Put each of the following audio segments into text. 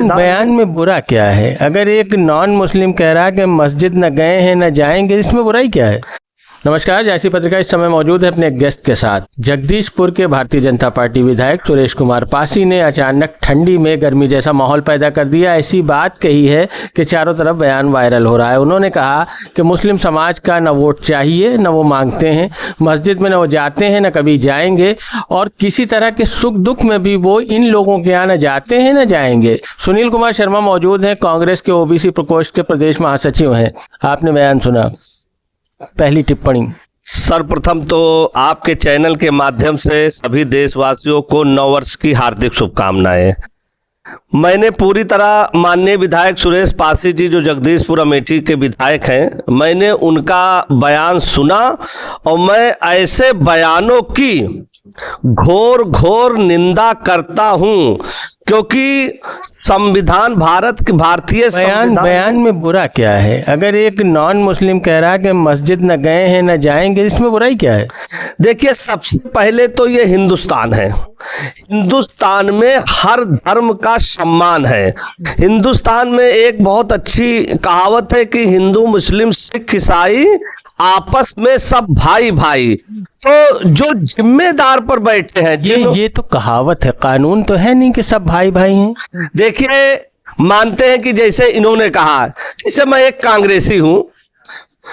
बयान में बुरा क्या है? अगर एक नॉन मुस्लिम कह रहा है कि मस्जिद न गए हैं न जाएंगे, इसमें बुराई क्या है? नमस्कार, जायसी पत्रिका इस समय मौजूद है अपने गेस्ट के साथ। जगदीशपुर के भारतीय जनता पार्टी विधायक सुरेश कुमार पासी ने अचानक ठंडी में गर्मी जैसा माहौल पैदा कर दिया। ऐसी बात कही है कि चारों तरफ बयान वायरल हो रहा है। उन्होंने कहा कि मुस्लिम समाज का न वोट चाहिए न वो मांगते हैं, मस्जिद में न वो जाते हैं न कभी जाएंगे, और किसी तरह के सुख दुख में भी वो इन लोगों के यहाँ न जाते हैं न जाएंगे। सुनील कुमार शर्मा मौजूद हैं, कांग्रेस के ओबीसी प्रकोष्ठ के प्रदेश महासचिव हैं। आपने बयान सुना, पहली टिप्पणी। सर्वप्रथम तो आपके चैनल के माध्यम से सभी देशवासियों को नववर्ष की हार्दिक शुभकामनाएं। मैंने पूरी तरह माननीय विधायक सुरेश पासी जी जो जगदीशपुर अमेठी के विधायक हैं, मैंने उनका बयान सुना और मैं ऐसे बयानों की घोर घोर निंदा करता हूं, क्योंकि संविधान भारतीय बयान में बुरा क्या है? अगर एक नॉन मुस्लिम कह रहा है कि मस्जिद न गए हैं न जाएंगे, इसमें बुराई क्या है? देखिए, सबसे पहले तो ये हिंदुस्तान है। हिंदुस्तान में हर धर्म का सम्मान है। हिंदुस्तान में एक बहुत अच्छी कहावत है कि हिंदू मुस्लिम सिख ईसाई आपस में सब भाई भाई। तो जो जिम्मेदार पर बैठे हैं, ये तो कहावत है, कानून तो है नहीं कि सब भाई भाई हैं। देखिए, मानते हैं कि जैसे इन्होंने कहा, जैसे मैं एक कांग्रेसी हूं,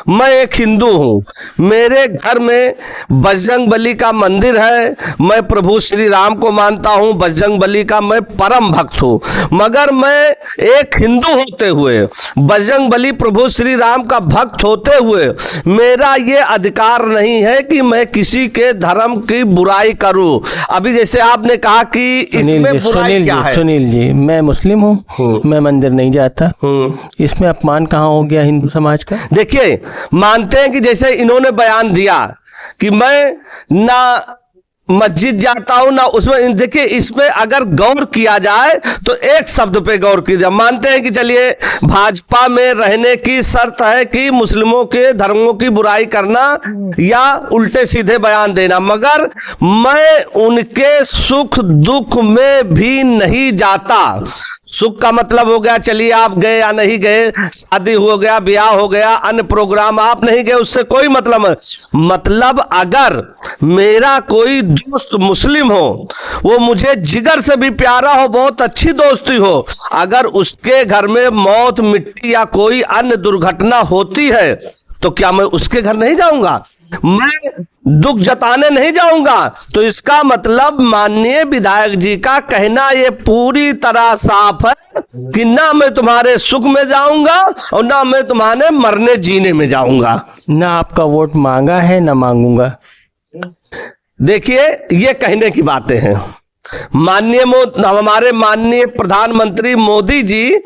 मैं एक हिंदू हूं, मेरे घर में बजरंगबली का मंदिर है, मैं प्रभु श्री राम को मानता हूं, बजरंगबली का मैं परम भक्त हूं, मगर मैं एक हिंदू होते हुए, बजरंगबली प्रभु श्री राम का भक्त होते हुए, मेरा ये अधिकार नहीं है कि मैं किसी के धर्म की बुराई करूं। अभी जैसे आपने कहा कि इसमें बुराई क्या है? सुनील जी, मैं मुस्लिम हूं, मैं मंदिर नहीं जाता, इसमें अपमान कहाँ हो गया हिंदू समाज का? देखिए, मानते हैं कि जैसे इन्होंने बयान दिया कि मैं ना मस्जिद जाता हूं ना उसमें, देखिए इसमें अगर गौर किया जाए तो एक शब्द पे गौर किया जाए। मानते हैं कि चलिए भाजपा में रहने की शर्त है कि मुस्लिमों के धर्मों की बुराई करना या उल्टे सीधे बयान देना, मगर मैं उनके सुख दुख में भी नहीं जाता। सुख का मतलब हो गया, चलिए आप गए या नहीं गए, शादी हो गया, ब्याह हो गया, अन्य प्रोग्राम आप नहीं गए, उससे कोई मतलब अगर मेरा कोई दोस्त मुस्लिम हो, वो मुझे जिगर से भी प्यारा हो, बहुत अच्छी दोस्ती हो, अगर उसके घर में मौत मिट्टी या कोई अन्य दुर्घटना होती है तो क्या मैं उसके घर नहीं जाऊंगा? मैं दुख जताने नहीं जाऊंगा? तो इसका मतलब माननीय विधायक जी का कहना ये पूरी तरह साफ है कि ना मैं तुम्हारे सुख में जाऊंगा और ना मैं तुम्हारे मरने जीने में जाऊंगा। ना आपका वोट मांगा है ना मांगूंगा। देखिए, ये कहने की बातें हैं। हमारे माननीय प्रधानमंत्री मोदी जी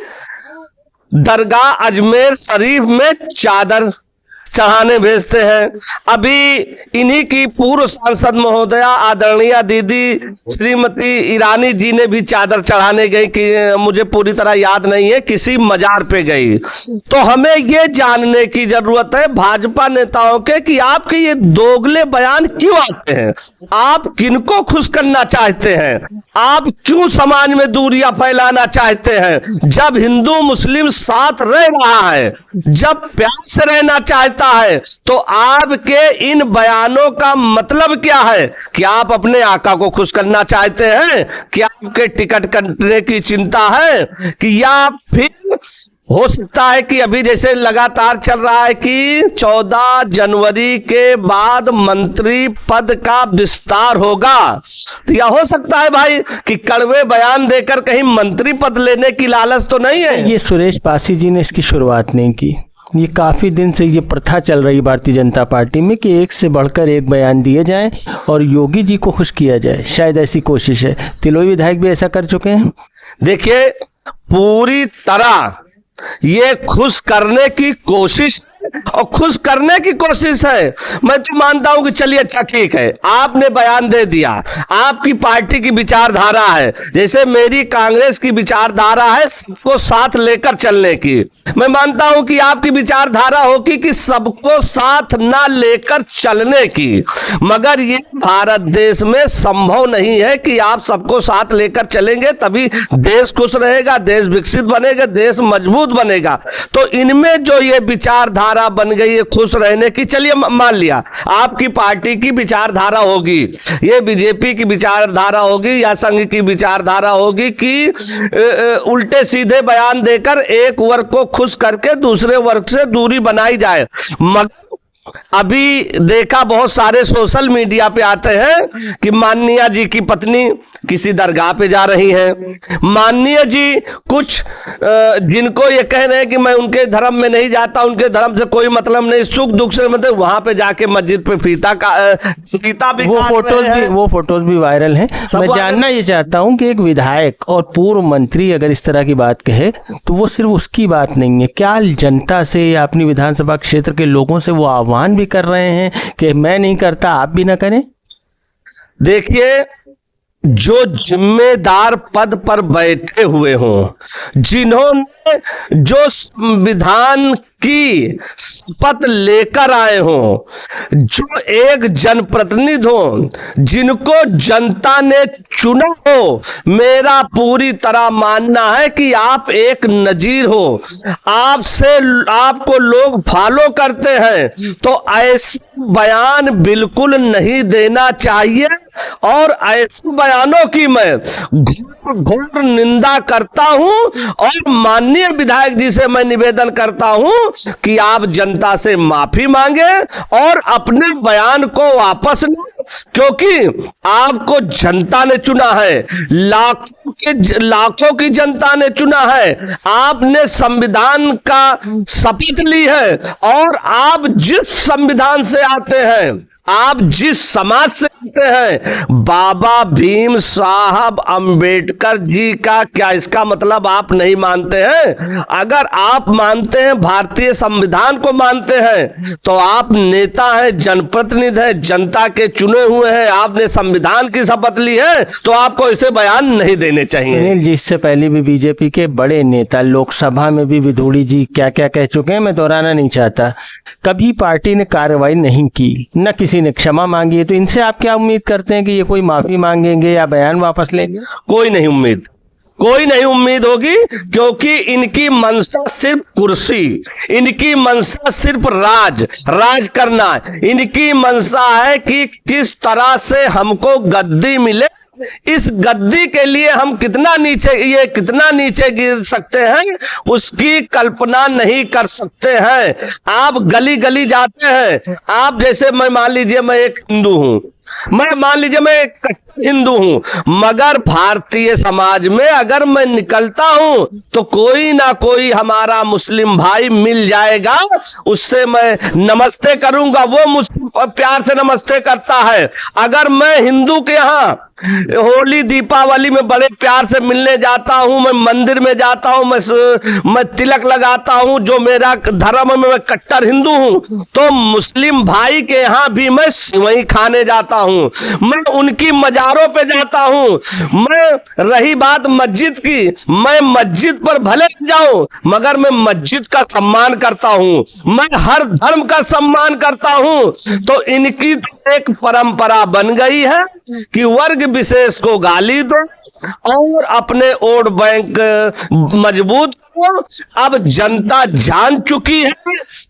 दरगाह अजमेर शरीफ में चादर चढ़ाने भेजते हैं। अभी इन्हीं की पूर्व सांसद महोदया आदरणीय दीदी श्रीमती ईरानी जी ने भी चादर चढ़ाने गई, कि मुझे पूरी तरह याद नहीं है, किसी मजार पे गई। तो हमें ये जानने की जरूरत है भाजपा नेताओं के कि आपके ये दोगले बयान क्यों आते हैं? आप किनको खुश करना चाहते हैं? आप क्यों समाज में दूरियां फैलाना चाहते हैं? जब हिंदू मुस्लिम साथ रह रहा है, जब प्यार से रहना चाहता है, तो आपके इन बयानों का मतलब क्या है? क्या आप अपने आका को खुश करना चाहते हैं? क्या आपके टिकट कटने की चिंता है? कि या फिर हो सकता है कि अभी जैसे लगातार चल रहा है कि 14 जनवरी के बाद मंत्री पद का विस्तार होगा, तो यह हो सकता है भाई कि कड़वे बयान देकर कहीं मंत्री पद लेने की लालच तो नहीं है? ये सुरेश पासी जी ने इसकी शुरुआत नहीं की, ये काफ़ी दिन से ये प्रथा चल रही भारतीय जनता पार्टी में कि एक से बढ़कर एक बयान दिए जाएं और योगी जी को खुश किया जाए। शायद ऐसी कोशिश है, तिलोई विधायक भी ऐसा कर चुके हैं। देखिए, पूरी तरह ये खुश करने की कोशिश और खुश करने की कोशिश है। मैं तो मानता हूं कि चलिए अच्छा ठीक है, आपने बयान दे दिया, आपकी पार्टी की विचारधारा है, जैसे मेरी कांग्रेस की विचारधारा है सबको साथ लेकर चलने की। मैं मानता हूं कि आपकी विचारधारा होगी कि सबको साथ ना लेकर चलने की, मगर ये भारत देश में संभव नहीं है कि आप सबको साथ लेकर चलेंगे तभी देश खुश रहेगा, देश विकसित बनेगा, देश मजबूत बनेगा। तो इनमें जो ये विचारधारा बन गई है खुश रहने की, चलिए मान लिया आपकी पार्टी की विचारधारा होगी, ये बीजेपी की विचारधारा होगी या संघ की विचारधारा होगी कि उल्टे सीधे बयान देकर एक वर्ग को खुश करके दूसरे वर्ग से दूरी बनाई जाए। मगर अभी देखा बहुत सारे सोशल मीडिया पे आते हैं कि माननीय जी की पत्नी किसी दरगाह पे जा रही हैं, माननीय जी कुछ जिनको ये कह रहे हैं कि मैं उनके धर्म में नहीं जाता, उनके धर्म से कोई मतलब नहीं, सुख दुख से मतलब वहां पे जाके मस्जिद पे फीता भी वो फोटोज भी वायरल हैं। मैं जानना ये चाहता हूं कि एक विधायक और पूर्व मंत्री अगर इस तरह की बात कहे तो वो सिर्फ उसकी बात नहीं है, क्या जनता से या अपनी विधानसभा क्षेत्र के लोगों से वो आह्वान भी कर रहे हैं कि मैं नहीं करता आप भी ना करें? देखिए, जो जिम्मेदार पद पर बैठे हुए हों, जिन्होंने जो संविधान की शपथ लेकर आए हों, जो एक जनप्रतिनिधि हो, जिनको जनता ने चुना हो, मेरा पूरी तरह मानना है कि आप एक नजीर हो, आपको लोग फॉलो करते हैं, तो ऐसे बयान बिल्कुल नहीं देना चाहिए। और ऐसे बयानों की मैं घोर निंदा करता हूं और माननीय विधायक जी से मैं निवेदन करता हूं कि आप जनता से माफी मांगे और अपने बयान को वापस लें, क्योंकि आपको जनता ने चुना है, लाखों की जनता ने चुना है, आपने संविधान का शपथ ली है और आप जिस संविधान से आते हैं, आप जिस समाज से आते हैं, बाबा भीम साहब अंबेडकर जी का क्या इसका मतलब आप नहीं मानते हैं? अगर आप मानते हैं, भारतीय संविधान को मानते हैं, तो आप नेता हैं, जनप्रतिनिधि हैं, जनता के चुने हुए हैं, आपने संविधान की शपथ ली है, तो आपको ऐसे बयान नहीं देने चाहिए। अनिल जी, इससे पहले भी बीजेपी के बड़े नेता लोकसभा में भी विधूड़ी जी क्या क्या कह चुके हैं, मैं दोहराना नहीं चाहता। कभी पार्टी ने कार्रवाई नहीं की, न किसी ने क्षमा मांगी है, तो इनसे आप क्या उम्मीद करते हैं कि ये कोई माफी मांगेंगे या बयान वापस लेंगे? कोई नहीं उम्मीद होगी, क्योंकि इनकी मंशा सिर्फ कुर्सी, इनकी मंशा सिर्फ राज करना, इनकी मंशा है कि किस तरह से हमको गद्दी मिले, इस गद्दी के लिए हम कितना नीचे गिर सकते हैं उसकी कल्पना नहीं कर सकते हैं। आप गली गली जाते हैं, आप जैसे मैं मान लीजिए मैं एक हिंदू हूं, मैं एक कट्टर हिंदू हूं, मगर भारतीय समाज में अगर मैं निकलता हूं तो कोई ना कोई हमारा मुस्लिम भाई मिल जाएगा, उससे मैं नमस्ते करूंगा, वो मुझसे प्यार से नमस्ते करता है। अगर मैं हिंदू के यहाँ होली दीपावली में बड़े प्यार से मिलने जाता हूं, मैं मंदिर में जाता हूं, मैं तिलक लगाता हूं, जो मेरा धर्म में मैं कट्टर हिंदू हूं, तो मुस्लिम भाई के यहाँ भी मैं सिवई खाने जाता हूं, मैं उनकी मजारों पे जाता हूं। मैं रही बात मस्जिद की, मैं मस्जिद पर भले जाऊं मगर मैं मस्जिद का सम्मान करता हूं, मैं हर धर्म का सम्मान करता हूं। तो इनकी एक परंपरा बन गई है कि वर्ग विशेष को गाली दो और अपने वोट बैंक मजबूत को। अब जनता जान चुकी है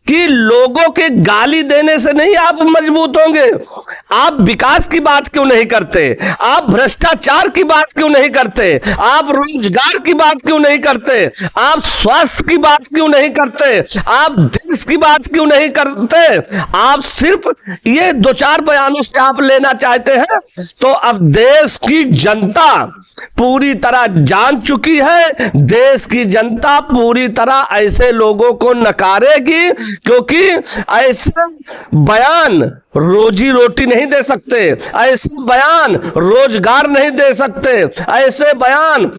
कि लोगों के गाली देने से नहीं आप मजबूत होंगे। आप विकास की बात क्यों नहीं करते? आप भ्रष्टाचार की बात क्यों नहीं करते? आप रोजगार की बात क्यों नहीं करते? आप स्वास्थ्य की बात क्यों नहीं करते? आप देश की बात क्यों नहीं करते? आप सिर्फ ये दो चार बयानों से आप लेना चाहते हैं। तो अब देश की जनता पूरी तरह जान चुकी है, देश की जनता पूरी तरह ऐसे लोगों को नकारेगी, क्योंकि ऐसे बयान रोजी रोटी नहीं दे सकते, ऐसे बयान रोजगार नहीं दे सकते, ऐसे बयान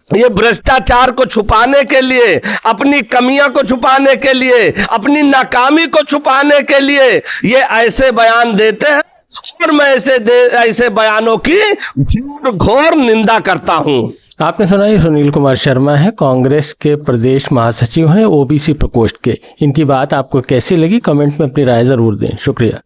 ये भ्रष्टाचार को छुपाने के लिए, अपनी कमियां को छुपाने के लिए, अपनी नाकामी को छुपाने के लिए ये ऐसे बयान देते हैं और मैं ऐसे बयानों की घोर निंदा करता हूं। आपने सुना ये सुनील कुमार शर्मा है, कांग्रेस के प्रदेश महासचिव हैं ओबीसी प्रकोष्ठ के। इनकी बात आपको कैसी लगी कमेंट में अपनी राय जरूर दें। शुक्रिया।